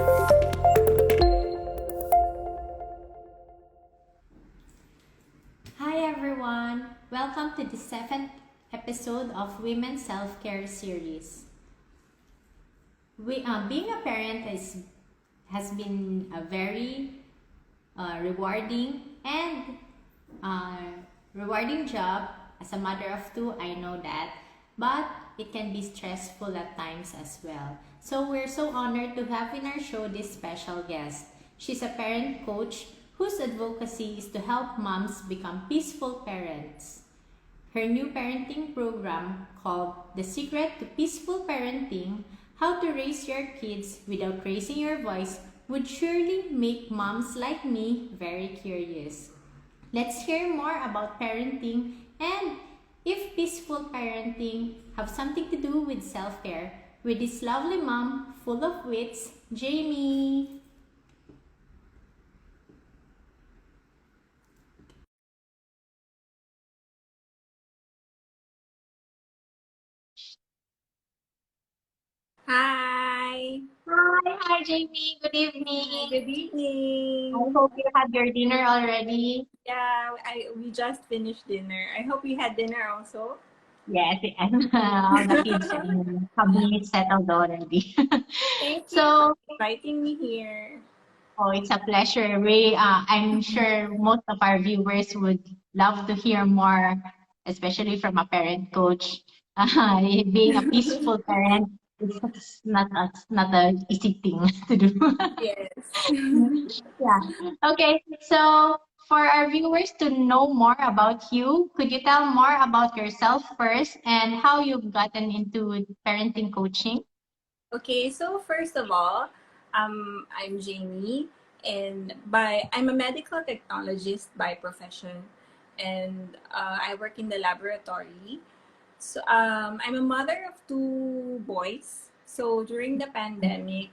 Hi everyone! Welcome to the 7th episode of Women's Self-Care Series. Being a parent has been a very rewarding and rewarding job. As a mother of two, I know that, but it can be stressful at times as well. So we're so honored to have in our show this special guest. She's a parent coach whose advocacy is to help moms become peaceful parents. Her new parenting program called The Secret to Peaceful Parenting: How to Raise Your Kids Without Raising Your Voice would surely make moms like me very curious. Let's hear more about parenting and if peaceful parenting have something to do with self-care with this lovely mom full of wits, Jaymie. Hi. Hi, Jaymie. Good Hi, evening. good evening. I hope you had your dinner already. Yeah, we just finished dinner. I hope you had dinner also. Yes, and all the kids have been settled already. Thank you for So, inviting me here. oh, it's a pleasure. I'm sure most of our viewers would love to hear more, especially from a parent coach. Being a peaceful parent is not an easy thing to do. Yes. Yeah. Okay. So, for our viewers to know more about you, could you tell more about yourself first and how you've gotten into parenting coaching? Okay, so first of all, I'm Jaymie, and I'm a medical technologist by profession, and I work in the laboratory. So I'm a mother of two boys. So during the pandemic,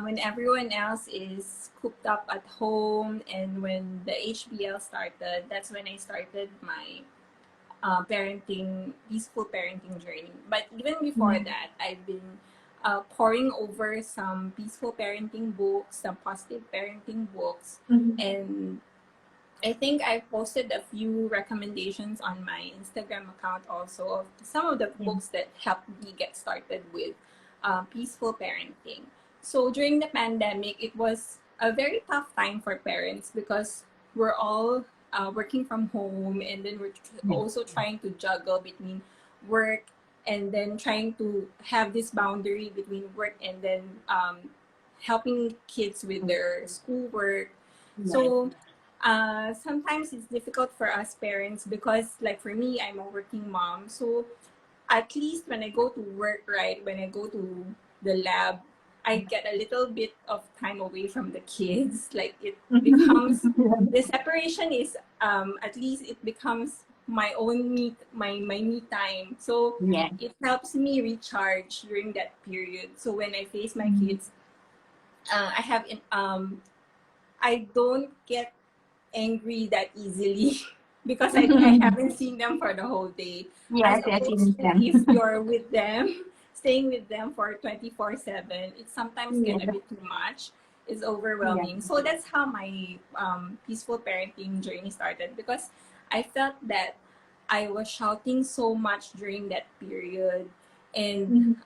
when everyone else is cooped up at home and when the HBL started, that's when I started my peaceful parenting journey. But even before that, I've been poring over some peaceful parenting books, some positive parenting books, and I think I posted a few recommendations on my Instagram account also of some of the books that helped me get started with peaceful parenting. So during the pandemic, it was a very tough time for parents because we're all working from home, and then we're also trying to juggle between work and then trying to have this boundary between work and then helping kids with their schoolwork. So sometimes it's difficult for us parents because, like for me, I'm a working mom. So at least when I go to work, right, when I go to the lab, I get a little bit of time away from the kids. Like it becomes the separation is at least it becomes my own my me time. So Yeah. it helps me recharge during that period. So when I face my kids, I have I don't get angry that easily because I haven't seen them for the whole day. As Yes, yes, you opposed need to them. if you're with them, staying with them for 24/7, it sometimes Yeah, get a bit too much. It's yeah. overwhelming. So that's how my peaceful parenting journey started because I felt that I was shouting so much during that period, and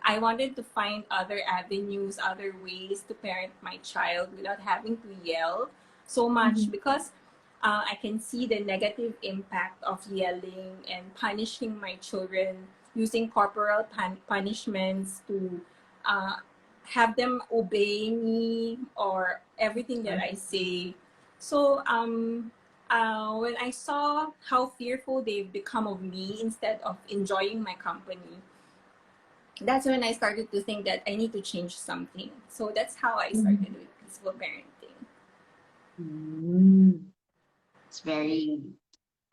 I wanted to find other avenues, other ways to parent my child without having to yell so much because I can see the negative impact of yelling and punishing my children using corporal punishments to uh, have them obey me or everything that I say. So when I saw how fearful they've become of me instead of enjoying my company, that's when I started to think that I need to change something. So that's how I started with peaceful parenting. Mm, it's very,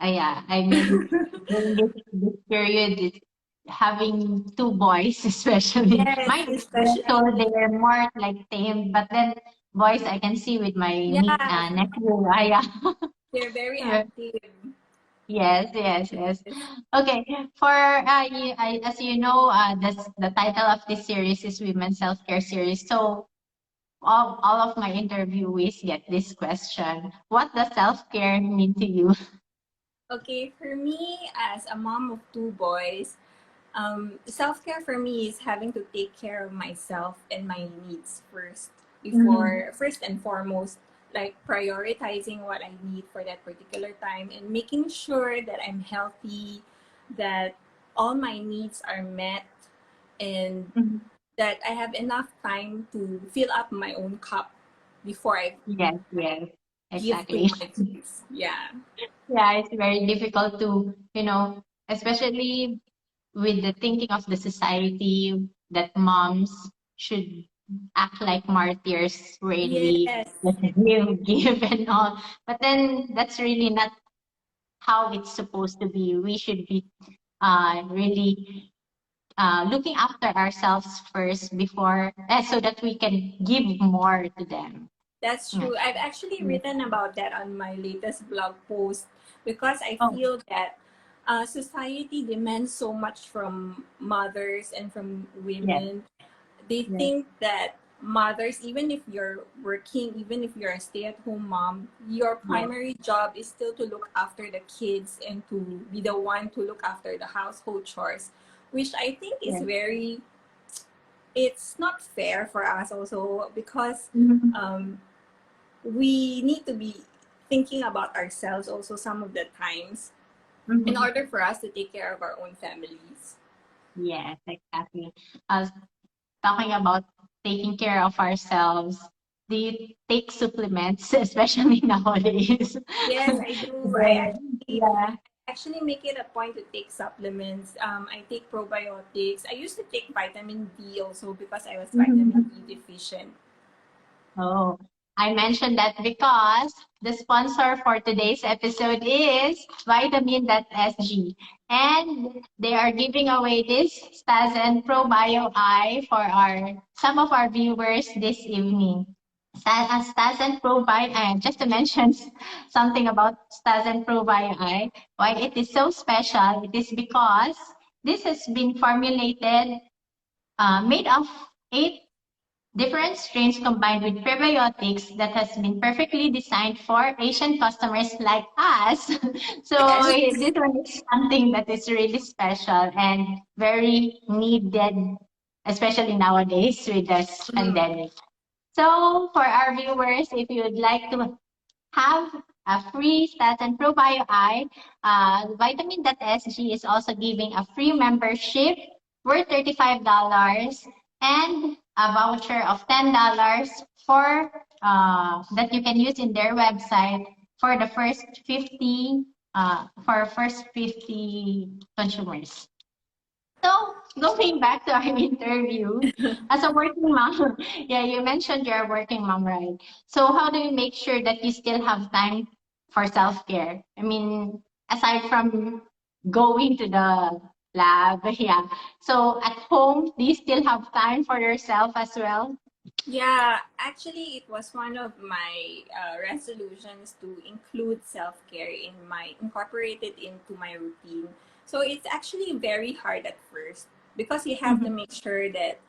yeah, I mean, during this period, having two boys, especially Yes, mine, so especially they're more like tame, but then boys, I can see with my yeah, nephew, Aya. they're very active. Yes, yes, yes. Yes. Okay, for as you know, the title of this series is Women's Self Care Series. So all of my interviewees get this question. What does self-care mean to you? Okay, for me, as a mom of two boys, self-care for me is having to take care of myself and my needs first, Mhm. before first and foremost, like prioritizing what I need for that particular time and making sure that I'm healthy, that all my needs are met, and Mhm. that I have enough time to fill up my own cup before I Yes, yes, give to exactly. my kids. Yeah. Yeah, it's very difficult to, especially with the thinking of the society that moms should act like martyrs, really Yes. give and all. But then that's really not how it's supposed to be. We should be really looking after ourselves first before, so that we can give more to them. That's Yeah. true. I've actually Yeah. written about that on my latest blog post because I Oh, feel that society demands so much from mothers and from yes, women. They yes, think that mothers, even if you're working, even if you're a stay at home mom, your yes, primary job is still to look after the kids and to be the one to look after the household chores, which I think is yes. very, it's not fair for us also because Mhm. um, we need to be thinking about ourselves also some of the times in Mhm. order for us to take care of our own families. Yes, exactly. Talking about taking care of ourselves, do you take supplements, especially nowadays? Yes, I do. Yeah. Yeah. Actually make it a point to take supplements. I take probiotics. I used to take vitamin D also because I was vitamin Mhm. D deficient. Oh, I mentioned that because the sponsor for today's episode is Vitamin.sg. And they are giving away this Stas and Probio Eye for our some of our viewers this evening. Stas and Probio Eye, just to mention something about Stas and Probio Eye, why it is so special, it is because this has been formulated, made of 8 different strains combined with prebiotics that has been perfectly designed for Asian customers like us. So Yes. this one is something that is really special and very needed, especially nowadays with this Mhm. pandemic. So for our viewers, if you would like to have a free Stats and Probio Eye, Vitamin.sg is also giving a free membership worth $35 and a voucher of $10 for that you can use in their website for the first 50 consumers. So, going back to our interview, as a working mom, yeah, you mentioned you're a working mom, right? So, how do you make sure that you still have time for self care? I mean, aside from going to the lab, yeah. So, at home, do you still have time for yourself as well? Yeah, actually, it was one of my resolutions to include self care incorporate it into my routine. So it's actually very hard at first because you have to Mhm. make sure that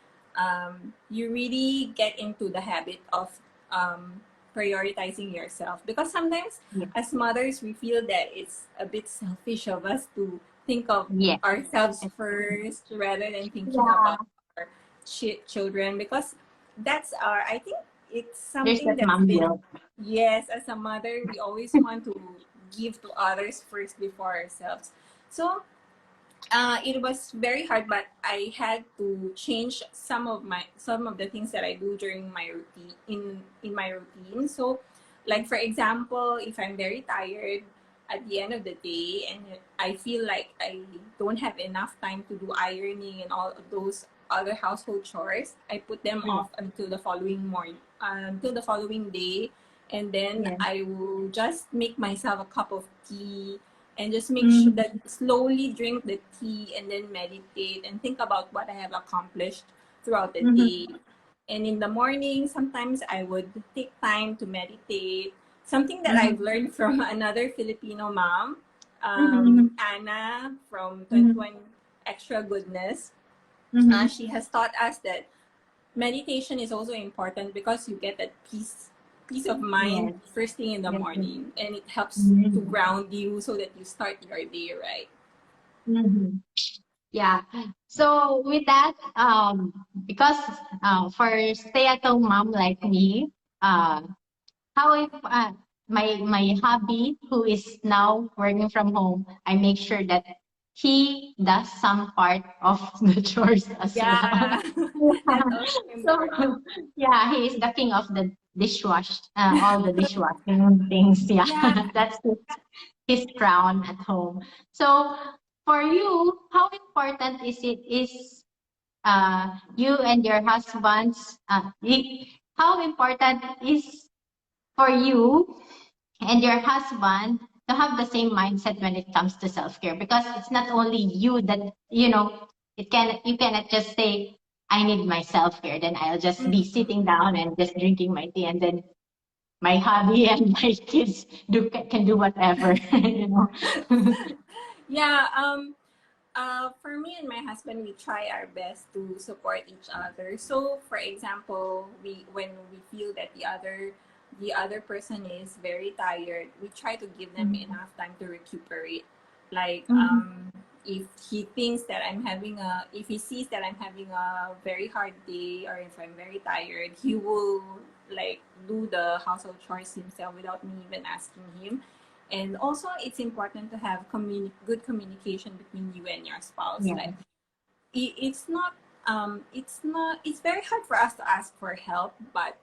you really get into the habit of um, prioritizing yourself. Because sometimes, Yeah. as mothers, we feel that it's a bit selfish of us to think of Yeah. ourselves first rather than thinking Yeah. about our children because that's our, I think it's There's something that that's mom been, guilt. yes, as a mother we always want to give to others first before ourselves. So it was very hard, but I had to change some of the things that I do during my routine in my routine. So, like for example, if I'm very tired at the end of the day and I feel like I don't have enough time to do ironing and all of those other household chores, I put them Yeah. off until the following morning, until the following day, and then Yeah. I will just make myself a cup of tea and just make sure Mhm. that slowly drink the tea and then meditate and think about what I have accomplished throughout the day. Mhm. And in the morning, sometimes I would take time to meditate. Something that I've Mhm. learned from another Filipino mom, Mhm. Anna from Mhm. 21 Extra Goodness. Mhm. She has taught us that meditation is also important because you get that peace of mind Yes. first thing in the Yes. morning, and it helps to Mhm. ground you so that you start your day right. Mhm. Yeah. So with that, because for stay-at-home mom like me, uh, how if my hubby who is now working from home, I make sure that he does some part of the chores as well. Yeah. That's also So important. yeah, he is the king of the dishwash, all the dishwashing things. Yeah, Yeah. that's his crown at home. So for you, how important is you and your husband's how important is for you and your husband to have the same mindset when it comes to self-care, because it's not only you that you cannot just say I need my self-care, then I'll just be sitting down and just drinking my tea, and then my hubby and my kids can do whatever. Yeah. For me and my husband, we try our best to support each other. So, for example, when we feel that the other person is very tired, we try to give them enough time to recuperate. Like, if he thinks that if he sees that I'm having a very hard day, or if I'm very tired, he will like do the household chores himself without me even asking him. And also, it's important to have good communication between you and your spouse. Yeah. Like, it's very hard for us to ask for help, but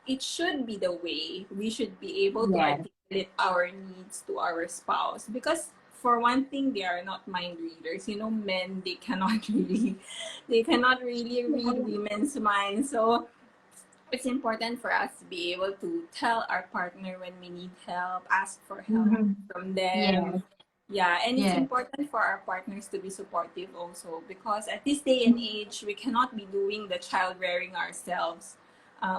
it should be the way. We should be able to Yeah. articulate our needs to our spouse, because for one thing, they are not mind readers. Men, they cannot really read women's minds. So it's important for us to be able to tell our partner when we need help, ask for help Mm-hmm. from Yes. them. Yeah, and it's Yes. important for our partners to be supportive also, because at this day and age, we cannot be doing the child rearing ourselves.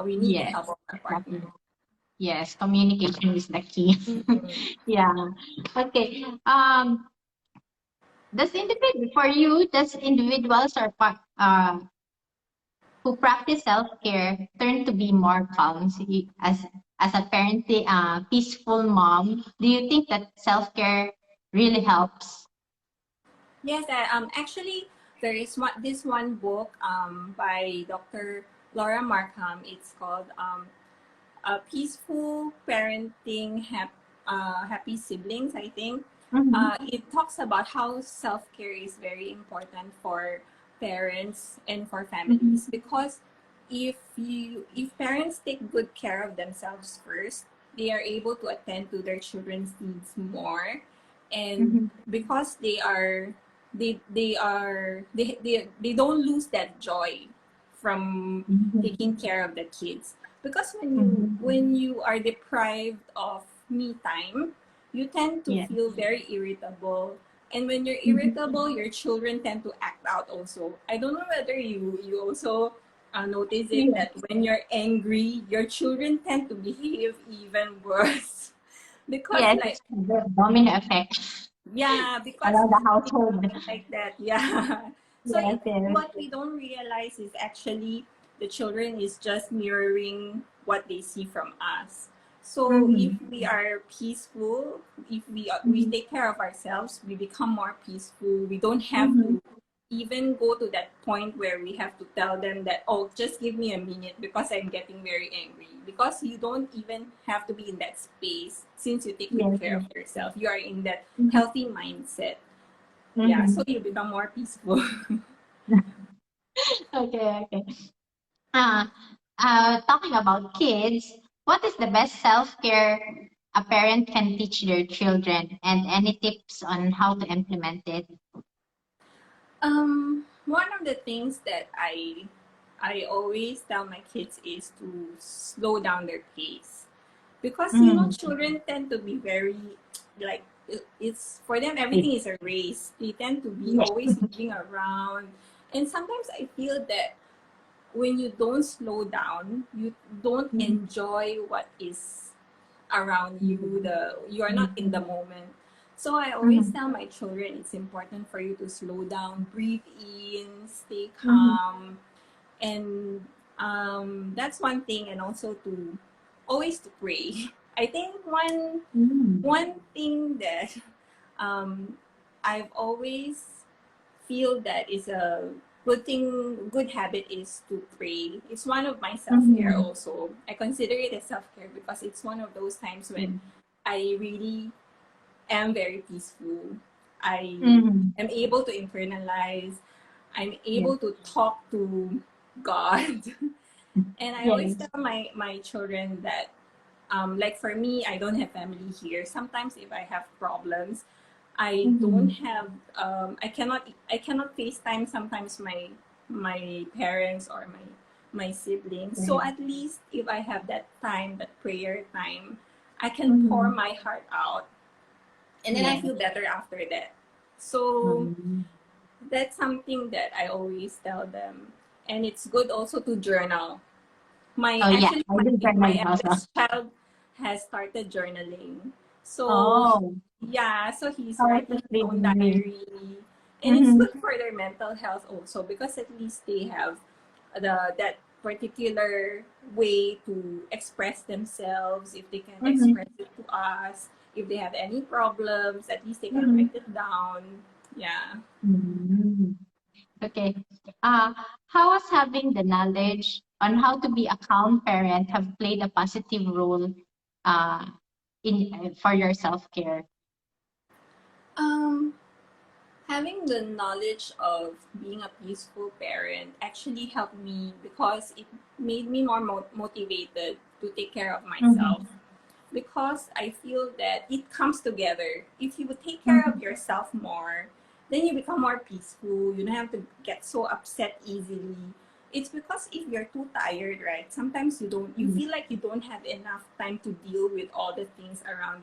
We need the Yes. help of our partner. Exactly. Yes. Communication is the key. Mhm. Yeah. Okay. Does individuals who practice self-care turn to be more calm? As a parenting, peaceful mom, do you think that self-care really helps? Yes, actually, there is this one book by Dr. Laura Markham. It's called a peaceful parenting, happy siblings, I think. Mm-hmm. It talks about how self-care is very important for parents and for Mm-hmm. families, because if parents take good care of themselves first, they are able to attend to their children's needs more. And Mm-hmm. because they don't lose that joy from taking care of the kids, because when you Mm-hmm. when you are deprived of me time, you tend to Yeah. feel very irritable. And when you're Mm-hmm. irritable, your children tend to act out also. I don't know whether you also notice it, Yeah. that when you're angry, your children tend to behave even worse. Because Yes, like, it's the domino effect yeah, because around the it's household. like that. Yeah. So Yes, yes. what we don't realize is actually the children is just mirroring what they see from us. So if Mm-hmm. we are peaceful, if we Mm-hmm. take care of ourselves, we become more peaceful. We don't have Mm-hmm. to even go to that point where we have to tell them that, oh, just give me a minute because I'm getting very angry. Because you don't even have to be in that space, since you take good Yes, care yes. of yourself. You are in that Mm-hmm. healthy mindset. Yeah, so Mm-hmm. you become more peaceful. Okay, okay. Uh, Talking about kids, what is the best self-care a parent can teach their children, and any tips on how to implement it? One of the things that I always tell my kids is to slow down their pace, because Mm-hmm. children tend to be very, like, it's for them everything is a race. They tend to be Yes. always moving around, and sometimes I feel that when you don't slow down, you don't Mm-hmm. enjoy what is around you. You are not in the moment. So I always Mm-hmm. tell my children it's important for you to slow down, breathe in, stay Mm-hmm. calm, and That's one thing, and also to always to pray. I think Mm. one thing that um, I've always feel that is a good thing, good habit is to pray. It's one of my self care Mhm. also. I consider it as self care because it's one of those times when I really am very peaceful. I Mhm. am able to internalize. I'm Yes. able to talk to God. And I always Yes. tell my children that like for me, I don't have family here. Sometimes if I have problems, I don't Mhm. have I cannot FaceTime sometimes my parents or my siblings. So Right. at least if I have that time, that prayer time, I can pour Mhm. my heart out, and then I Yes. feel better after that. So Mhm. that's something that I always tell them. And it's good also to journal. My Oh yeah, actually I do my journal also. eldest child has started journaling. So Oh, yeah, so he's how was writing the his own sleeping? diary. And it's Mhm. good for their mental health also because at least they have that particular way to express themselves. If they can express Mhm. it to us, if they have any problems, at least they can write Mhm. it down. Yeah. Mhm. Okay. Uh, how has having the knowledge on how to be a calm parent have played a positive role uh, in for your self care? Um, Having the knowledge of being a peaceful parent actually helped me because it made me more motivated to take care of myself. Mhm. Because I feel that it comes together. If you would take care of Mhm. yourself more, then you become more peaceful. You don't have to get so upset easily. It's because if you're too tired, right? Sometimes you Mhm. feel like you don't have enough time to deal with all the things around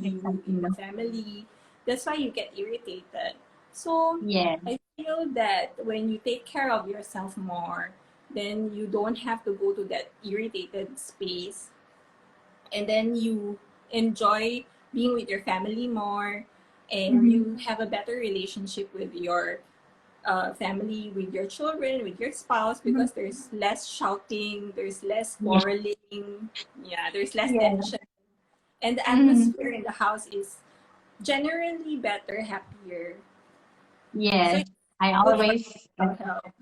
you in the Exactly. family. That's why you get irritated. So Yeah. I feel that when you take care of yourself more, then you don't have to go to that irritated space, and then you enjoy being with your family more, and Mhm. you have a better relationship with your family, with your children, with your spouse, Mhm. because there's less shouting, there's less Yeah. quarreling, yeah, there's less Yeah. tension, and the Mhm. atmosphere in the house is generally better, happier. So Yes. it's I good for always mental health.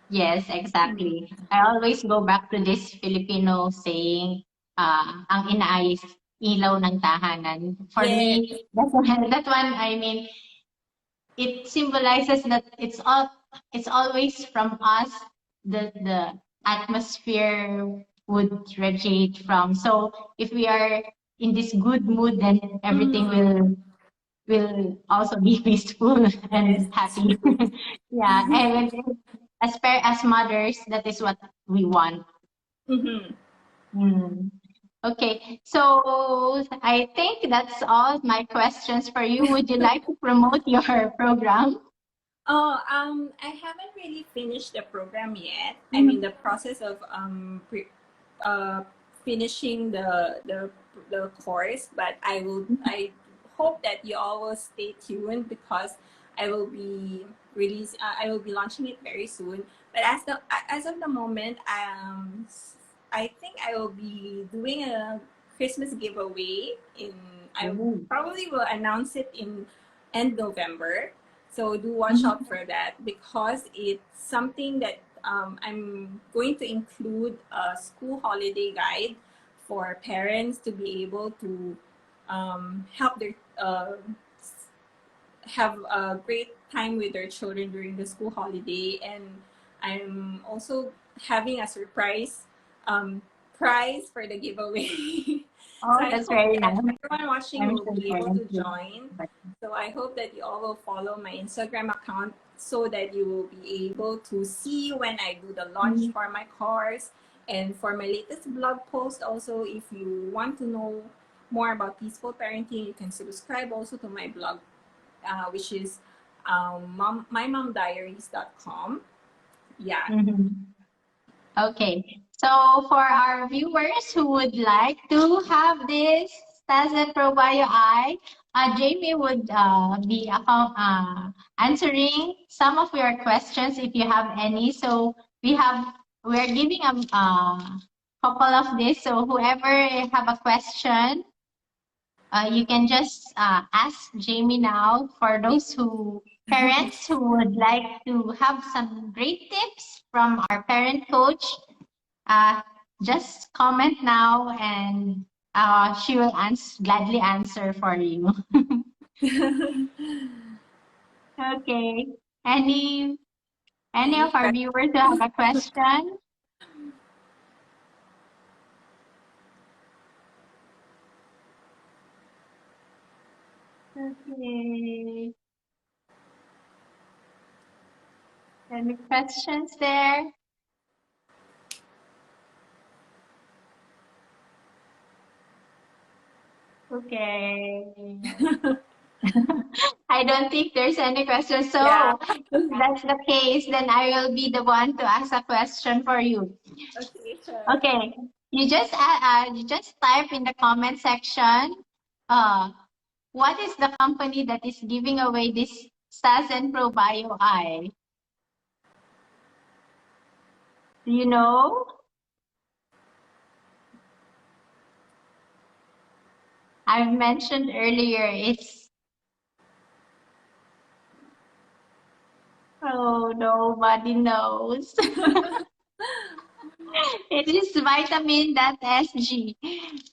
Yes, exactly. I always go back to this Filipino saying, ang ina ay ilaw ng tahanan. For Yes. me, that one, I mean, it symbolizes that it's always from us the atmosphere would radiate from. So if we are in this good mood, then everything Mm, will also be peaceful yes, and that's happy. true. Yeah, and as mothers, that is what we want. Mm-hmm. Hmm. Okay, so I think that's all my questions for you. Would you like to promote your program? Oh, I haven't really finished the program yet. I'm in Mhm. the process of uh, finishing the course, but I hope that you all will stay tuned because I will be I will be launching it very soon. But as of the moment, I think I will be doing a Christmas giveaway in. I Oh. probably will announce it in end November. So do watch Mhm. out for that because it's something that I'm going to include a school holiday guide for parents to be able to help their have a great time with their children during the school holiday. And I'm also having a surprise um, prize for the giveaway. So Oh, I that's hope very that nice. everyone watching I'm will sure be able parents to will. join. But So I hope that you all will follow my Instagram account so that you will be able to see when I do the launch mhm. for my course, and for my latest blog post also. If you want to know more about peaceful parenting, you can subscribe also to my blog, which is mymomdiaries.com. Yeah. Mhm. Okay, so for our viewers who would like to have this Staset Probio I, Jamie would be answering some of your questions if you have any. So we have we're giving a couple of this. So whoever have a question, you can just ask Jaymie now. For those who parents who would like to have some great tips from our parent coach, uh, just comment now and she will gladly answer for you. Okay. Any any Any of our viewers who have a question? Okay. Any questions there? Okay. I don't think there's any question. Yeah. So if that's the case, then I will be the one to ask a question for you. Okay, sure. Okay. You just type in the comment section. Uh, what is the company that is giving away this SAS and ProBio Eye? Do you know? I've mentioned earlier. Oh, nobody knows. It is Vitamin.sg.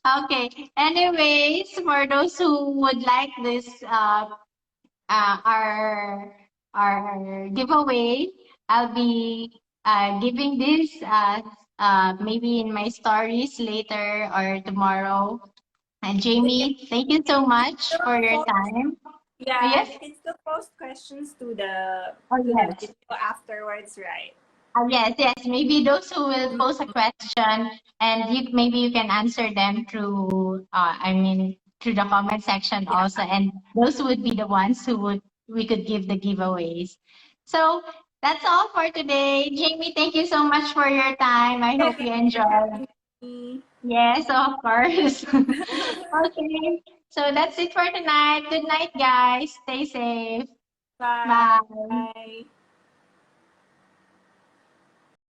Okay. Anyways, for those who would like this, our giveaway, I'll be giving this maybe in my stories later or tomorrow. And You can, Jaymie, thank you so much still for your post, time. yeah, Yes? you can still post questions Oh, to the yes. video afterwards, right? Yes, yes. Maybe those who will Mm, pose a question and maybe you can answer them through, through the comment section yeah. also. And those would be the ones we could give the giveaways. So that's all for today. Jaymie, thank you so much for your time. I Yeah, hope you thank you for enjoyed. having me. Yes, of course. Okay. So that's it for tonight. Good night, guys. Stay safe. Bye. Bye. Bye.